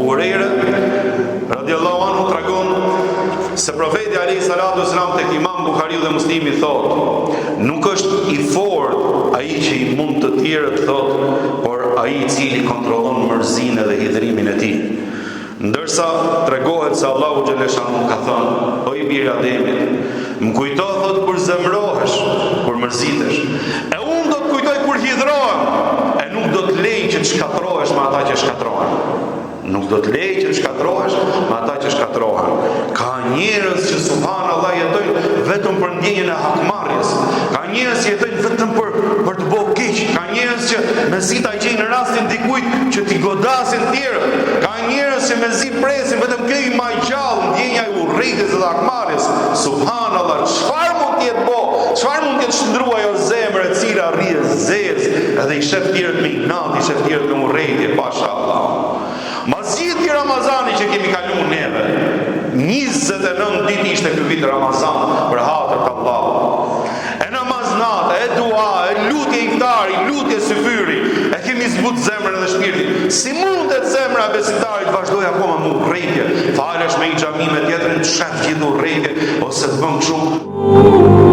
Abu Hurajra radiallahu anhu tregon se profeti alayhi salatu wasalam tek Imam Buhariu dhe Muslimi thot, nuk është i fortë ai që i mund të tjerët thot, por ai i cili kontrollon mërzinë dhe hidhrimin e tij. Ndërsa tregohet se Allahu xhaleshanu ka thënë, o i birë Ademit, më kujto thot kur zemrohesh, kur mërzitesh, e unë do të kujtoj kur hidhrohem, e nuk do të lej që të shkatrohesh me ata që shkatrohen. Nuk do të lej që të shkatrohesh me ata që shkatrohen. Ka njerëz që subhanallahu jetojnë vetëm për ndjenjën e hakmarrjes. Ka njerëz që jetojnë vetëm për të bëu keq. Ka njerëz që mezi ta gjejnë rastin dikujt që t'i godasin tjerët. Ka njerëz që mezi presin vetëm kjo i më gjallë ndjenja e urrëties dhe hakmarrjes. Subhanallahu, çfarë mund të jetë bo? Çfarë mund të jetë shndrua ajo zemër e cila rrihet zezë edhe i shef tjerët me inat, i shef tjerët me urrëtie, pashallah. Mazjiti Ramazani që kemi kaluar neve, 29 ditë ishte ky vit Ramazan për hatër të Allahut. E namaznata, e dua, e lutje iftari, lutje syfyri, e kemi zbut zemrën dhe shpirtin. Si mundet zemra e besimtarit vazhdoj akoma me urrëtie? Falesh me një xhami me tjetrin, të shef gjithë urrëtie ose të bën kështu.